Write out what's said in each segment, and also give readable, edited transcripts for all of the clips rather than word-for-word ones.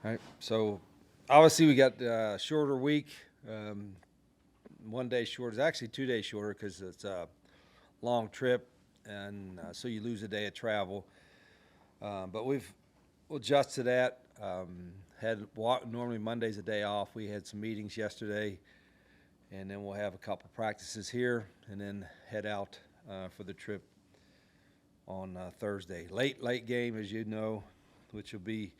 All right. So obviously we got a shorter week. 1 day shorter. It's actually 2 days shorter because it's a long trip, and so you lose a day of travel. But we'll adjust to that. Normally Monday's a day off. We had some meetings yesterday, and then we'll have a couple practices here, and then head out for the trip on Thursday. Late game, as you know, which will be,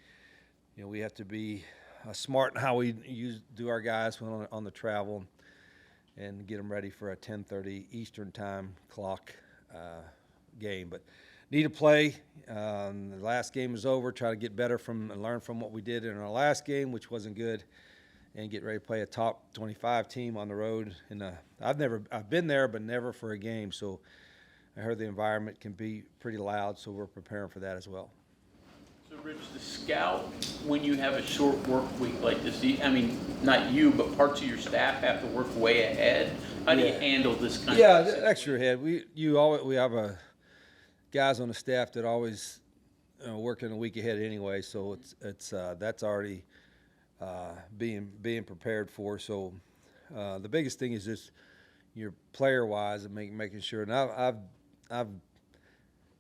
we have to be smart in how we do our guys when on the travel, and get them ready for a 10:30 Eastern time clock game. But need to play. The last game is over. Try to get better and learn from what we did in our last game, which wasn't good, and get ready to play a top 25 team on the road. And I've been there, but never for a game. So I heard the environment can be pretty loud, so we're preparing for that as well. So, Rich, the scout, when you have a short work week like this, not you, but parts of your staff have to work way ahead. How do you handle this kind of situation? Extra ahead. We have guys on the staff that always working a week ahead anyway, so it's that's already being prepared for. So the biggest thing is just your player wise and making sure. And I've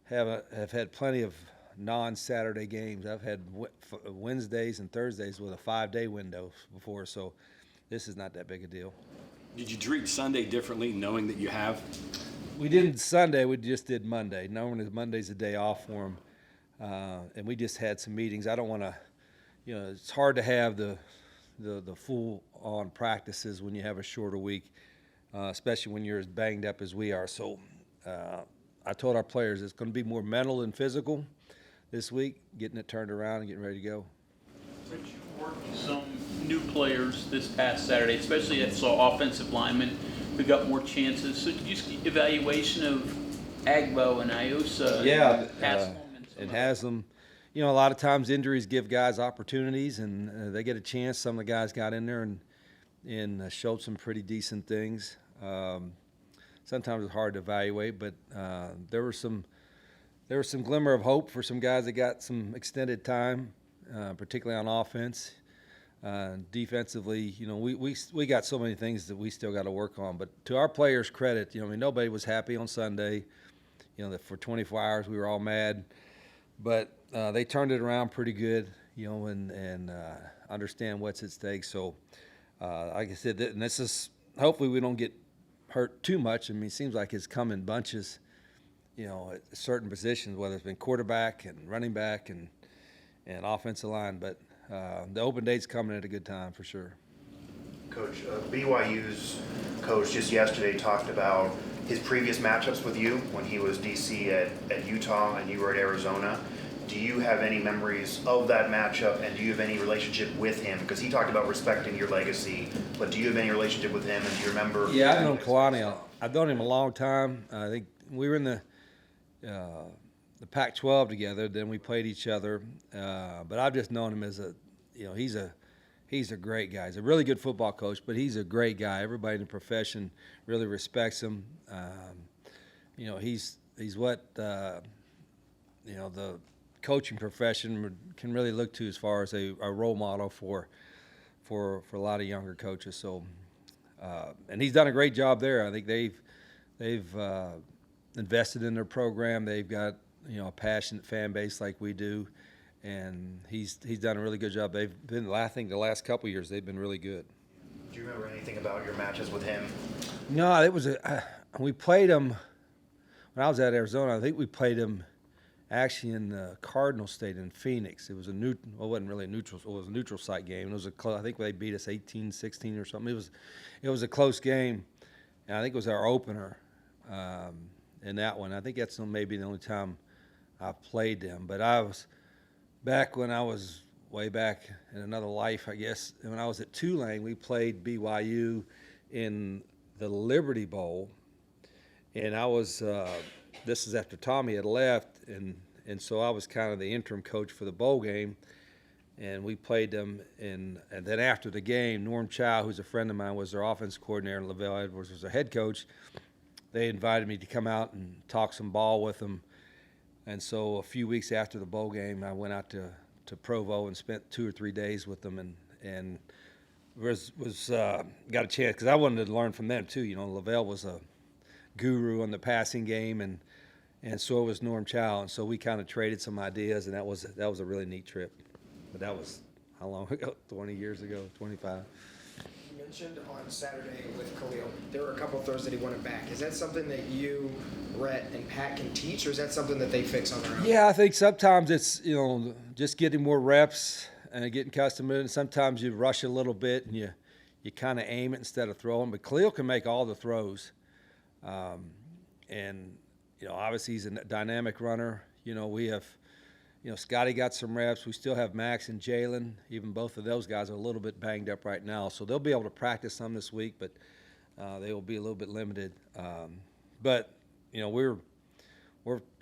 had plenty of non-Saturday games. I've had Wednesdays and Thursdays with a 5-day window before, so this is not that big a deal. Did you treat Sunday differently, knowing that you have? We didn't Sunday. We just did Monday. Normally Monday's a day off for them, and we just had some meetings. I don't want to, it's hard to have the full-on practices when you have a shorter week, especially when you're as banged up as we are. So I told our players it's going to be more mental than physical this week, getting it turned around and getting ready to go. Rich, you worked with some new players this past Saturday, especially I saw offensive linemen who got more chances. So just evaluation of Agbo and Iosa. And has them. A lot of times injuries give guys opportunities, and they get a chance. Some of the guys got in there and showed some pretty decent things. Sometimes it's hard to evaluate, but there was some glimmer of hope for some guys that got some extended time, particularly on offense. Defensively, we got so many things that we still got to work on. But to our players' credit, nobody was happy on Sunday. That for 24 hours we were all mad, but they turned it around pretty good. And understand what's at stake. So, like I said, and this is hopefully we don't get hurt too much. It seems like it's come in bunches. At certain positions, whether it's been quarterback and running back and offensive line, but the open date's coming at a good time for sure. Coach, BYU's coach just yesterday talked about his previous matchups with you when he was DC at Utah and you were at Arizona. Do you have any memories of that matchup, and do you have any relationship with him? Because he talked about respecting your legacy, but do you have any relationship with him, and do you remember? Yeah, I've known Kalani. I've known him a long time. I think we were in the Pac-12 together. Then we played each other. But I've just known him as he's a great guy. He's a really good football coach, but he's a great guy. Everybody in the profession really respects him. He's what the coaching profession can really look to as far as a role model for a lot of younger coaches. So, and he's done a great job there. I think they've invested in their program. They've got a passionate fan base like we do, and he's done a really good job. They've been, I think, the last couple of years they've been really good. Do you remember anything about your matches with him? No, it was we played him when I was at Arizona. I think we played him actually in the Cardinal State in Phoenix. It was it wasn't really a neutral. It was a neutral site game. It was I think they beat us 18-16 or something. It was a close game, and I think it was our opener in that one. I think that's maybe the only time I've played them. But I was back when I was way back in another life, I guess. And when I was at Tulane, we played BYU in the Liberty Bowl, and I was. This is after Tommy had left, and so I was kind of the interim coach for the bowl game, and we played them. And then after the game, Norm Chow, who's a friend of mine, was their offense coordinator, and Lavelle Edwards was their head coach. They invited me to come out and talk some ball with them. And so a few weeks after the bowl game, I went out to to Provo and spent 2 or 3 days with them, and got a chance because I wanted to learn from them too. You know, Lavelle was a guru on the passing game, and so was Norm Chow, and so we kind of traded some ideas, and that was a really neat trip. But that was how long ago? 20 years ago, 25. You mentioned on Saturday with Khalil, there were a couple of throws that he wanted back. Is that something that you, Rhett, and Pat can teach, or is that something that they fix on their own? Yeah, I think sometimes it's, you know, just getting more reps and getting accustomed to it. And sometimes you rush a little bit and you kind of aim it instead of throwing. But Khalil can make all the throws. And, you know, obviously he's a dynamic runner. You know, we have, you know, Scotty got some reps. We still have Max and Jalen. Even both of those guys are a little bit banged up right now. So they'll be able to practice some this week, but they will be a little bit limited. But, you know, we're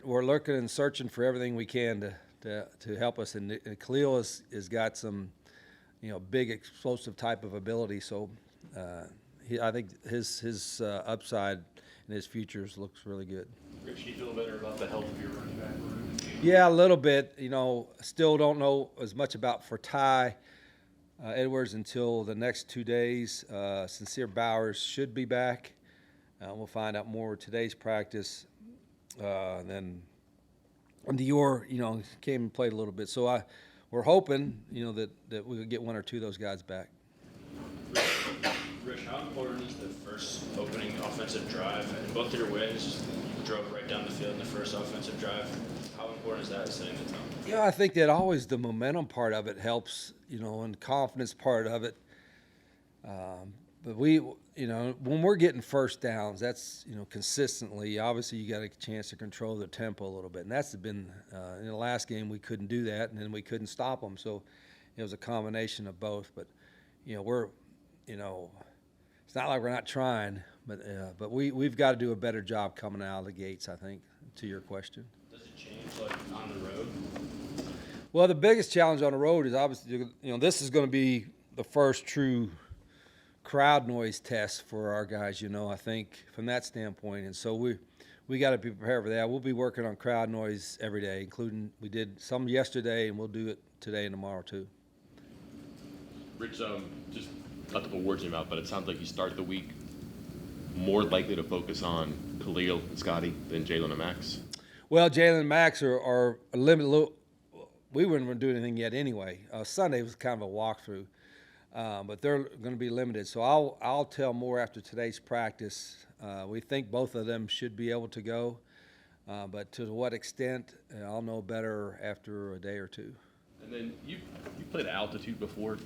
looking and searching for everything we can to help us. And Khalil has got some, you know, big explosive type of ability. So I think his upside and his futures looks really good. Rich, do you feel better about the health of your running back room? Yeah, a little bit. You know, still don't know as much about Ty Edwards until the next 2 days. Sincere Bowers should be back. We'll find out more with today's practice. Then Dior, you know, came and played a little bit. So we're hoping, you know, that we could get 1 or 2 of those guys back. Rich, how important is the first opening offensive drive? In both of your wins, you drove right down the field in the first offensive drive. How important is that setting the tone? Yeah, I think that always the momentum part of it helps, you know, and confidence part of it. But we, you know, when we're getting first downs, that's, you know, consistently, obviously you got a chance to control the tempo a little bit. And that's been, in the last game, we couldn't do that, and then we couldn't stop them. So it was a combination of both. But, you know, it's not like we're not trying, but we've got to do a better job coming out of the gates, I think, to your question. Does it change, like, on the road? Well, the biggest challenge on the road is obviously, you know, this is going to be the first true crowd noise test for our guys, you know, I think, from that standpoint. And so we got to be prepared for that. We'll be working on crowd noise every day, including we did some yesterday, and we'll do it today and tomorrow too. Rich, just not to put words in your mouth, but it sounds like you start the week more likely to focus on Khalil and Scotty than Jalen and Max. Well, Jalen and Max are a limited. We wouldn't do anything yet anyway. Sunday was kind of a walkthrough. But they're going to be limited. So I'll tell more after today's practice. We think both of them should be able to go, but to what extent, I'll know better after a day or two. And then you played altitude before.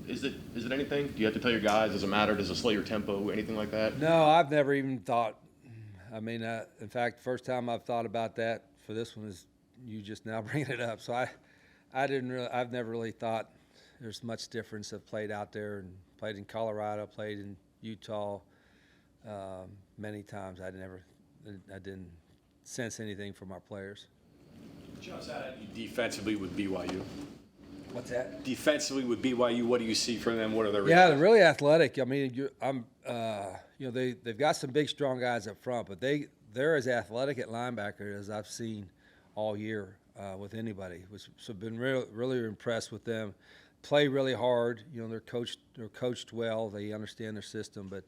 Is it anything? Do you have to tell your guys? Does it matter? Does it slow your tempo? Anything like that? No, I've never even thought. I mean, in fact, the first time I've thought about that for this one is you just now bringing it up. So I've never really thought there's much difference. I've played out there and played in Colorado, played in Utah many times. I didn't sense anything from our players. Jumps out at you defensively with BYU. What's that? Defensively with BYU, what do you see from them? What are their Yeah, they're really athletic. I mean, you know, they've got some big, strong guys up front, but they're as athletic at linebacker as I've seen all year with anybody. So I've been really impressed with them. Play really hard. You know, they're coached well. They understand their system, but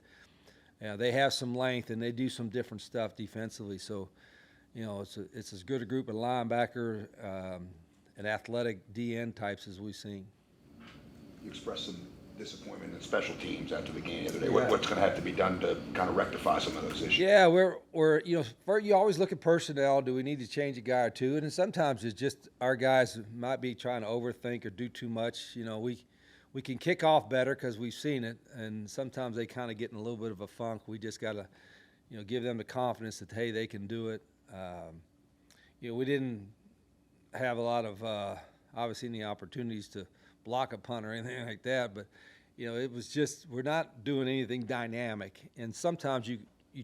they have some length and they do some different stuff defensively. So, you know, it's as good a group of linebacker and athletic DN types as we've seen. You expressed some disappointment in special teams after the game the other day. Yeah. What's going to have to be done to kind of rectify some of those issues? Yeah, we're you know, you always look at personnel. Do we need to change a guy or two? And then sometimes it's just our guys might be trying to overthink or do too much. You know, we can kick off better because we've seen it, and sometimes they kind of get in a little bit of a funk. We just got to, you know, give them the confidence that, hey, they can do it. You know, we didn't have a lot of obviously any opportunities to block a punt or anything like that, but you know, it was just we're not doing anything dynamic, and sometimes you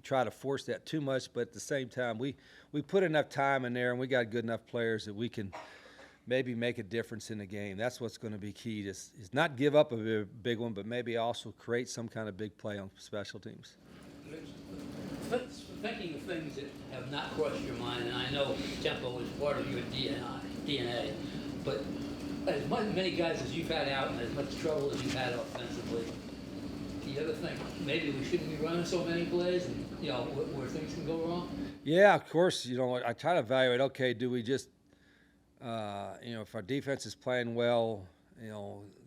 try to force that too much, but at the same time we put enough time in there and we got good enough players that we can maybe make a difference in the game. That's what's going to be key, is not give up a big one, but maybe also create some kind of big play on special teams. Thinking of things that have not crossed your mind, and I know tempo is part of your DNA, but as many guys as you've had out and as much trouble as you've had offensively, do you ever think maybe we shouldn't be running so many plays and, where things can go wrong? Yeah, of course. I try to evaluate. Okay, do we just, if our defense is playing well,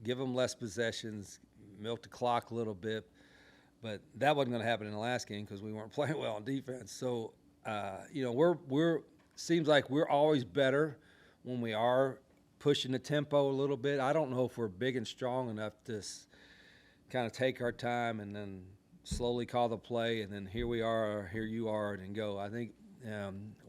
give them less possessions, milk the clock a little bit. But that wasn't going to happen in the last game because we weren't playing well on defense. So, we're seems like we're always better when we are pushing the tempo a little bit. I don't know if we're big and strong enough to kind of take our time and then slowly call the play, and then here we are, or here you are, and go. I think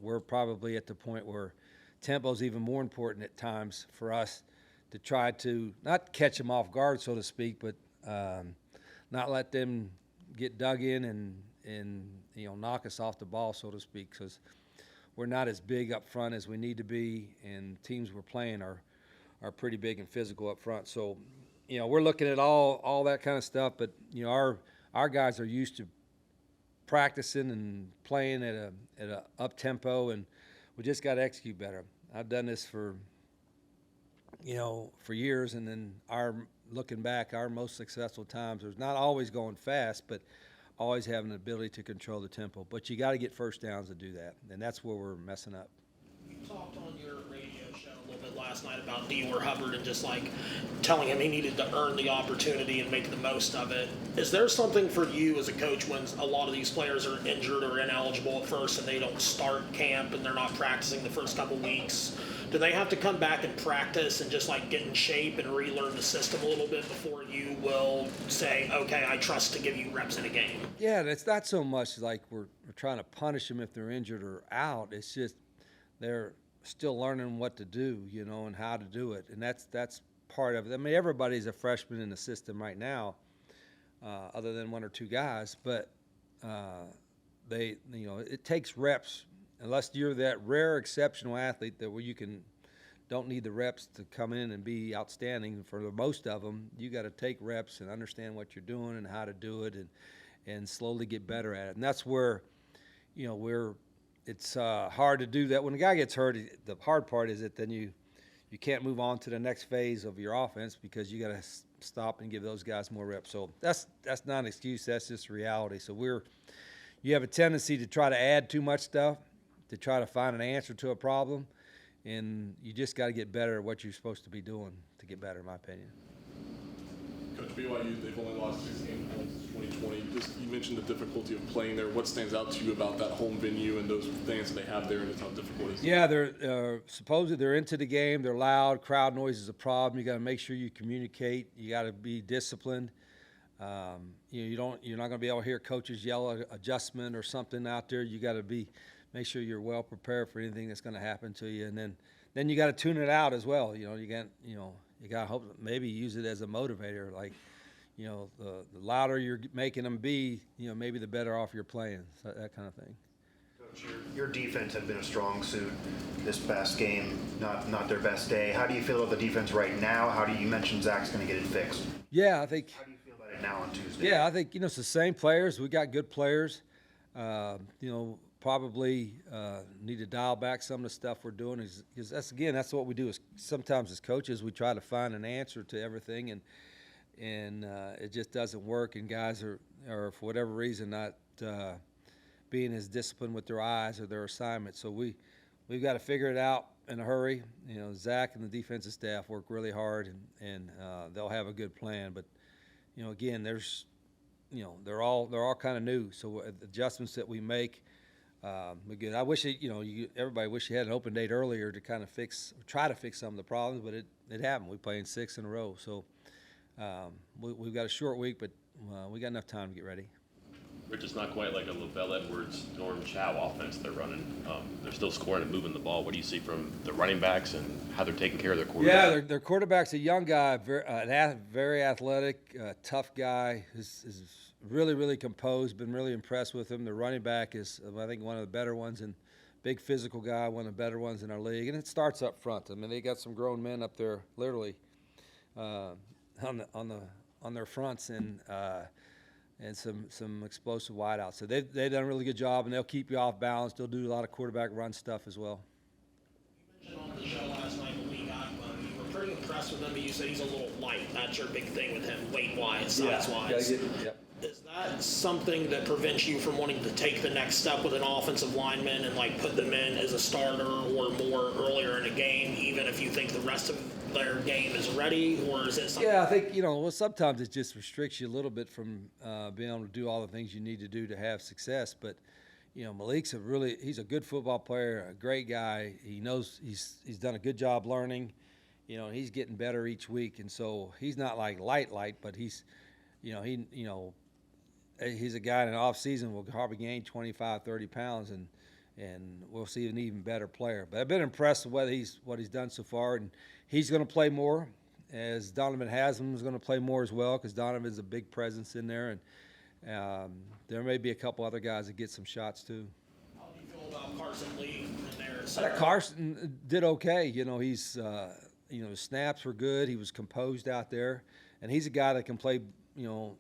we're probably at the point where tempo is even more important at times for us to try to not catch them off guard, so to speak, but not let them get dug in and knock us off the ball, so to speak, because we're not as big up front as we need to be, and teams we're playing are pretty big and physical up front. So, we're looking at all that kind of stuff, but our guys are used to practicing and playing at a up tempo, and we just got to execute better. I've done this for years, and then looking back, our most successful times was not always going fast, but always having the ability to control the tempo. But you got to get first downs to do that, and that's where we're messing up. You talked on your radio show a little bit last night about Dior Hubbard and just like telling him he needed to earn the opportunity and make the most of it. Is there something for you as a coach when a lot of these players are injured or ineligible at first and they don't start camp and they're not practicing the first couple weeks? Do they have to come back and practice and just like get in shape and relearn the system a little bit before you will say, okay, I trust to give you reps in a game? Yeah, and it's not so much like we're trying to punish them if they're injured or out. It's just they're still learning what to do, and how to do it, and that's part of it. I mean, everybody's a freshman in the system right now, other than one or two guys, but it takes reps. Unless you're that rare exceptional athlete that where you don't need the reps to come in and be outstanding. For the most of them, you got to take reps and understand what you're doing and how to do it, and slowly get better at it. And that's where, it's hard to do that. When a guy gets hurt, the hard part is that then you can't move on to the next phase of your offense because you got to stop and give those guys more reps. So that's not an excuse. That's just reality. So you have a tendency to try to add too much stuff, to try to find an answer to a problem, and you just got to get better at what you're supposed to be doing to get better, in my opinion. Coach, BYU, they've only lost 6 games since 2020. You mentioned the difficulty of playing there. What stands out to you about that home venue and those fans that they have there, and just how difficult it is? Yeah, they're supposedly they're into the game. They're loud. Crowd noise is a problem. You got to make sure you communicate. You got to be disciplined. You're not going to be able to hear coaches yell at adjustment or something out there. You got to make sure you're well prepared for anything that's going to happen to you, and then you got to tune it out as well. You got to hope maybe use it as a motivator. Like, the louder you're making them be, maybe the better off you're playing. So that kind of thing. Coach, your defense had been a strong suit this past game, not their best day. How do you feel about the defense right now? You mentioned Zach's going to get it fixed? Yeah, I think. How do you feel about it now on Tuesday? Yeah, I think it's the same players. We got good players. Probably need to dial back some of the stuff we're doing because that's what we do. Is sometimes as coaches we try to find an answer to everything, and it just doesn't work. And guys are for whatever reason not being as disciplined with their eyes or their assignment. So we've got to figure it out in a hurry. Zach and the defensive staff work really hard, and they'll have a good plan. But again, there's they're all kind of new. So adjustments that we make. Again, I wish everybody wish you had an open date earlier to kind of try to fix some of the problems, but it happened. We played 6 in a row, so we've got a short week, but we got enough time to get ready. Rich, it's not quite like a Lavelle Edwards, Norm Chow offense they're running. They're still scoring and moving the ball. What do you see from the running backs and how they're taking care of their quarterback? Yeah, their quarterback's a young guy, very athletic, tough guy. Is really, really composed. Been really impressed with him. The running back is, I think, one of the better ones, and big physical guy, one of the better ones in our league. And it starts up front. I mean, they got some grown men up there, literally, on their fronts, and some explosive wideouts. So they've done a really good job, and they'll keep you off balance. They'll do a lot of quarterback run stuff as well. You mentioned on the show last night when we got you were pretty impressed impressed with him. You said he's a little light. That's your big thing with him, weight-wise, size-wise. Yep. Is that something that prevents you from wanting to take the next step with an offensive lineman and like put them in as a starter or more earlier in a game, even if you think the rest of their game is ready? Or is it something? Yeah, I think, well, sometimes it just restricts you a little bit from being able to do all the things you need to do to have success. But, Malik's he's a good football player, a great guy. He knows he's done a good job learning. He's getting better each week. And so he's not like light, but he's a guy in an off season will probably gain 25, 30 pounds and we'll see an even better player. But I've been impressed with what he's done so far, and he's going to play more, as Donovan Haslam is going to play more as well, because Donovan's a big presence in there, and there may be a couple other guys that get some shots too. How do you feel about Carson Lee in there? Carson did okay. He's his snaps were good. He was composed out there, and he's a guy that can play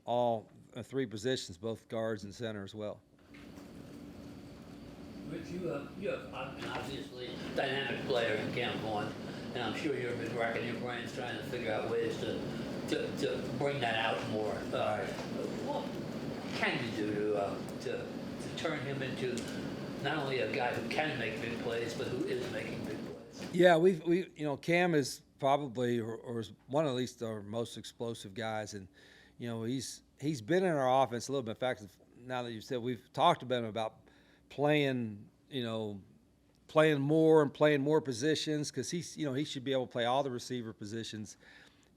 all three positions, both guards and center as well. Rich, you have an obviously dynamic player in Cam Vaughn, and I'm sure you've been racking your brains trying to figure out ways to bring that out more. What can you do to turn him into not only a guy who can make big plays, but who is making big plays? Yeah, we Cam is probably or is one of at least our most explosive guys, and he's been in our offense a little bit. In fact, now that you said, we've talked about him about playing more and playing more positions, because he should be able to play all the receiver positions.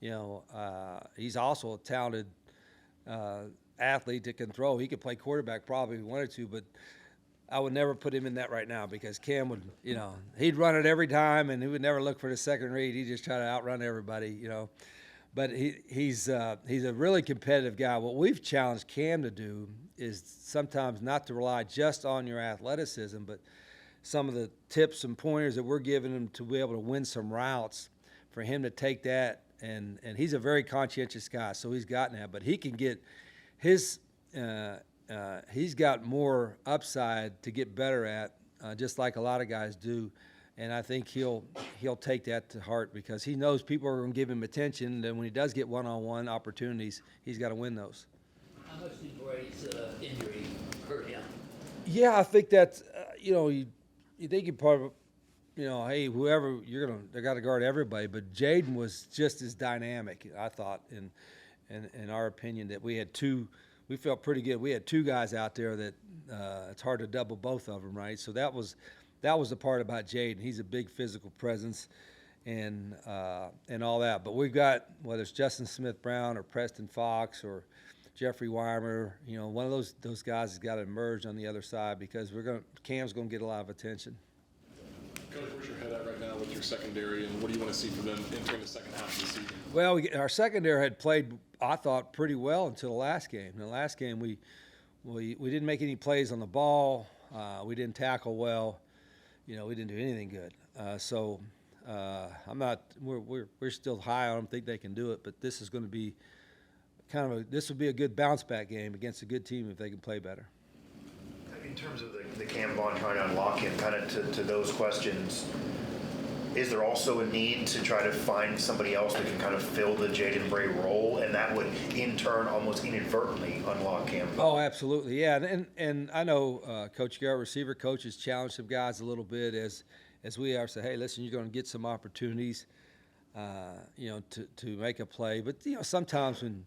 He's also a talented athlete that can throw. He could play quarterback probably if he wanted to, but I would never put him in that right now, because Cam would, he'd run it every time, and he would never look for the second read. He'd just try to outrun everybody, But he's a really competitive guy. What we've challenged Cam to do is sometimes not to rely just on your athleticism, but some of the tips and pointers that we're giving him to be able to win some routes, for him to take that. And he's a very conscientious guy, so he's gotten that. But he can get his he's got more upside to get better at, just like a lot of guys do. And I think he'll take that to heart, because he knows people are going to give him attention. And when he does get one-on-one opportunities, he's got to win those. How much did Bray's injury hurt him? Yeah, I think that you think you probably hey, whoever they got to guard everybody. But Jaden was just as dynamic, I thought, in our opinion, that we had two. We felt pretty good. We had two guys out there that it's hard to double both of them, right? So that was the part about Jaden. He's a big physical presence and all that. But we've got, whether it's Justin Smith-Brown or Preston Fox or Jeffrey Weimer, one of those guys has got to emerge on the other side, because Cam's going to get a lot of attention. Coach, where's your head at right now with your secondary, and what do you want to see from them entering the second half of the season? Well, our secondary had played, I thought, pretty well until the last game. In the last game, we didn't make any plays on the ball. We didn't tackle well. We didn't do anything good. So I'm not. We're still high on them. Think they can do it, but this is going to be this will be a good bounce back game against a good team if they can play better. In terms of the Cam Vaughn trying to unlock him, kind of to those questions, is there also a need to try to find somebody else that can kind of fill the Jaden Bray role, and that would in turn almost inadvertently unlock Cam Vaughn? Oh, absolutely, yeah. And I know Coach Garrett, receiver coach, has challenged some guys a little bit as we are, say, hey, listen, you're going to get some opportunities, to make a play. But sometimes when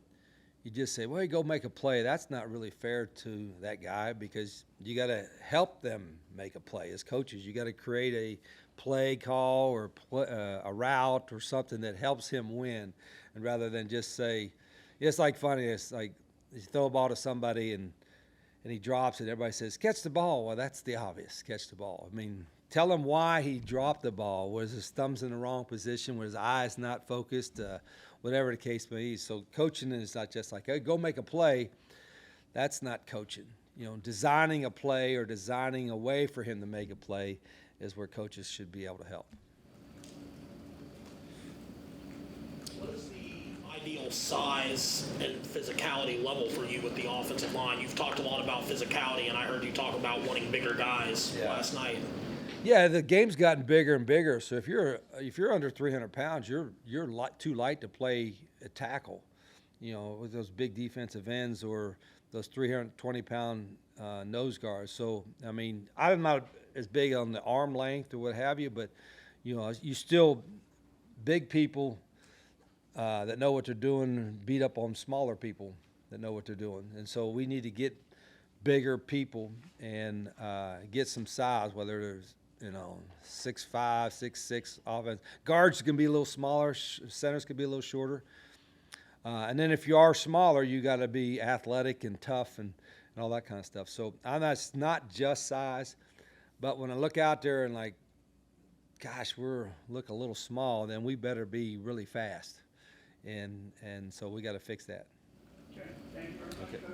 you just say, well, you go make a play, that's not really fair to that guy, because you got to help them make a play. As coaches, you got to create a play call or a route or something that helps him win, and rather than just say, it's like funny, it's like you throw a ball to somebody and he drops it, everybody says, catch the ball. Well, that's the obvious, catch the ball. I mean, tell him why he dropped the ball. Was his thumbs in the wrong position? Was his eyes not focused? Whatever the case may be. So coaching is not just like, hey, go make a play. That's not coaching. Designing a play or designing a way for him to make a play is where coaches should be able to help. What is the ideal size and physicality level for you with the offensive line? You've talked a lot about physicality, and I heard you talk about wanting bigger guys last night. Yeah, the game's gotten bigger and bigger. So if you're under 300 pounds, you're too light to play a tackle. You know, with those big defensive ends or those 320-pound nose guards. So I mean, I'm not as big on the arm length or what have you, but you know, you still big people that know what they're doing beat up on smaller people that know what they're doing, and so we need to get bigger people and get some size, whether there's 6'5", 6'6" offense. Guards can be a little smaller, centers can be a little shorter. And then if you are smaller, you got to be athletic and tough and all that kind of stuff. So it's not just size, but when I look out there and like, gosh, look a little small, then we better be really fast. And so we got to fix that. Okay, thank you very much. Okay.